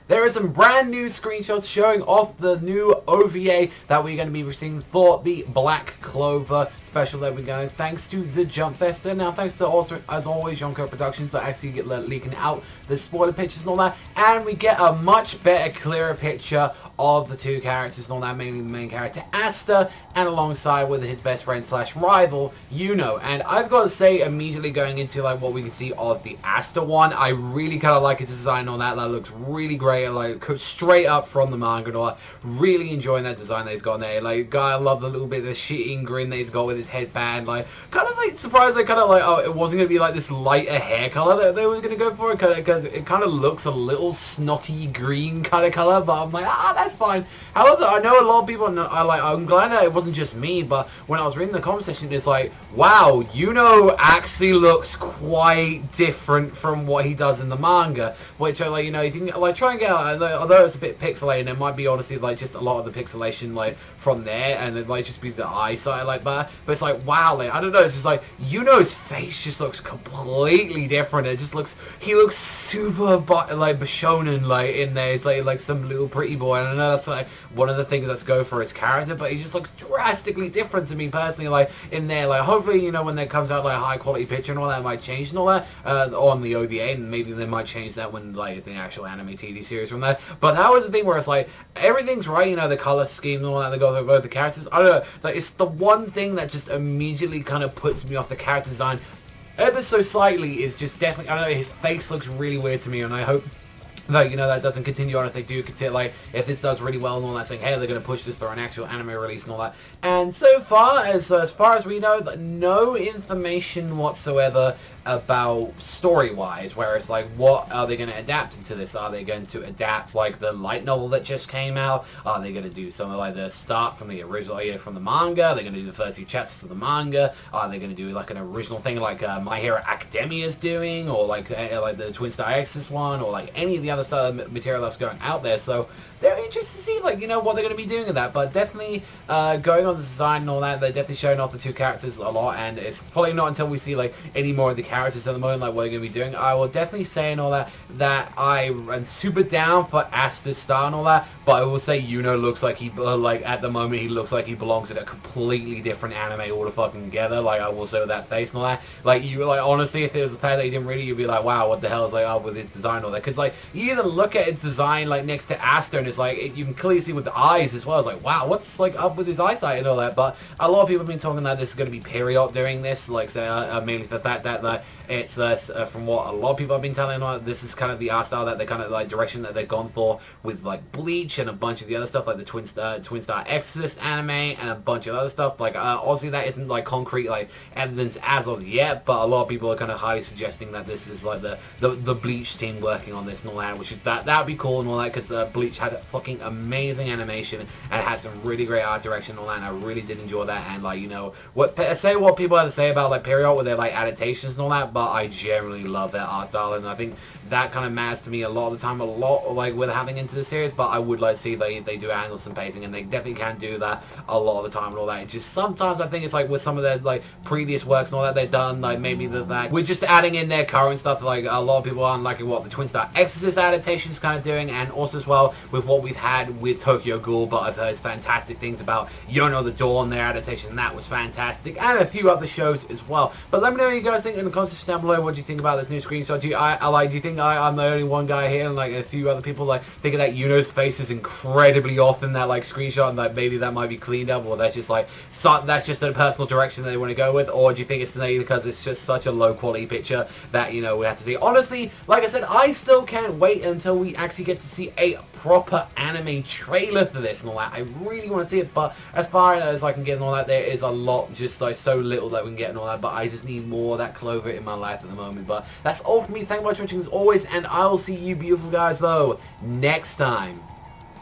there are some brand new screenshots showing off the new OVA that we're going to be receiving for the Black Clover special that we're going, thanks to the Jump Festa. Now, thanks to also, as always, Yonko Productions that actually get leaking out the spoiler pictures and all that, and we get a much better, clearer picture of the two characters and all that, mainly the main character Asta, and alongside with his best friend slash rival Yuno. And I've got to say, immediately going into like what we can see of the Asta one, I really kind of like his design and all that. That looks really great, like straight up from the manga and all that. Really enjoying that design that he's got there. Like, I love the little bit of the shitting grin that he's got with his headband. Like, kind of like surprised, like, kind of like, oh, it wasn't going to be like this lighter hair color that they were going to go for, because it kind of looks a little snotty green kind of color, but I'm like, that's fine. However, I know a lot of people, I'm glad that it wasn't just me, but when I was reading the comment section, it's like, wow, Yuno actually looks quite different from what he does in the manga, which I like, you know, you can like try and get out, although it's a bit pixelated, it might be honestly like just a lot of the pixelation like from there, and it might just be the eyesight like that, but it's like, wow, like, I don't know, it's just like, Yuno's face just looks completely different. It just looks, he looks super like Bishonen like in there. He's like some little pretty boy, and I know that's like one of the things that's go for his character, but he just looks drastically different to me personally, like in there. Like, hopefully, you know, when there comes out like a high quality picture and all that, might change and all that on the OVA, and maybe they might change that when like the actual anime TV series from that. But that was the thing where it's like everything's right, you know, the color scheme and all that, they go over the characters. I don't know, like, it's the one thing that just immediately kind of puts me off the character design ever so slightly, is just definitely, I don't know, his face looks really weird to me, and I hope that, you know, that doesn't continue on if they do continue, like, if this does really well and all that, saying, hey, they're going to push this through an actual anime release and all that. And so far as we know, no information whatsoever about story-wise, whereas, like, what are they going to adapt into this? Are they going to adapt, like, the light novel that just came out? Are they going to do something like the start from the original, from the manga? Are they going to do the first few chapters of the manga? Are they going to do, like, an original thing like My Hero Academia is doing, or, like the Twin Star Exorcist one, or, like, any of the other stuff, material that's going out there? So they're interested to see, like, you know, what they're going to be doing with that. But definitely going on the design and all that, they're definitely showing off the two characters a lot, and it's probably not until we see, like, any more of the characters at the moment, like, what they're going to be doing. I will definitely say and all that I am super down for Asta's style and all that, but I will say Yuno looks like he, like, at the moment, he looks like he belongs in a completely different anime all the fucking together. Like, I will say with that face and all that, like, you, like, honestly, if it was the fact that he didn't really, you'd be like, wow, what the hell is, like, up with his design and all that, because, like, you either look at its design, like, next to Asta, and it's like, you can clearly see with the eyes as well. It's like, wow, what's, like, up with his eyesight and all that. But a lot of people have been talking that this is going to be period doing this, like, say, mainly for the fact that it's from what a lot of people have been telling, this is kind of the art style that they kind of, like, direction that they've gone for with, like, Bleach and a bunch of the other stuff, like the Twin Star Exorcist anime and a bunch of other stuff. Like, obviously that isn't, like, concrete, like, evidence as of yet, but a lot of people are kind of highly suggesting that this is, like, the Bleach team working on this and all that, which is that would be cool and all that, because Bleach had a fucking amazing animation and it had some really great art direction and all that, and I really did enjoy that. And, like, you know, what people have to say about, like, period with their, like, adaptations and all that, but I generally love their art style, and I think that kind of matters to me a lot of the time, like, with having into the series. But I would like to see they do handle some pacing, and they definitely can do that a lot of the time and all that. It's just sometimes I think it's like with some of their, like, previous works and all that they've done, like, maybe that we're just adding in their current stuff. Like, a lot of people aren't liking what the Twin Star Exorcist adaptation is kind of doing, and also as well with what we've had with Tokyo Ghoul. But I've heard fantastic things about Yono the Dawn, their adaptation, that was fantastic, and a few other shows as well. But let me know what you guys think in the comment section down below. What do you think about this new screenshot? Do you think I'm the only one guy here, and, like, a few other people, like, thinking that Yuno's face is incredibly off in that, like, screenshot, and that maybe that might be cleaned up, or that's just, like, that's just a personal direction that they want to go with? Or do you think it's because it's just such a low quality picture that, you know, we have to see? Honestly, like I said, I still can't wait until we actually get to see a proper anime trailer for this and all that. I really want to see it, but as far as I can get and all that, there is a lot, just, like, so little that we can get and all that, but I just need more of that Clover in my life at the moment. But that's all from me. Thank you much for watching as always, and I will see you beautiful guys, though, next time.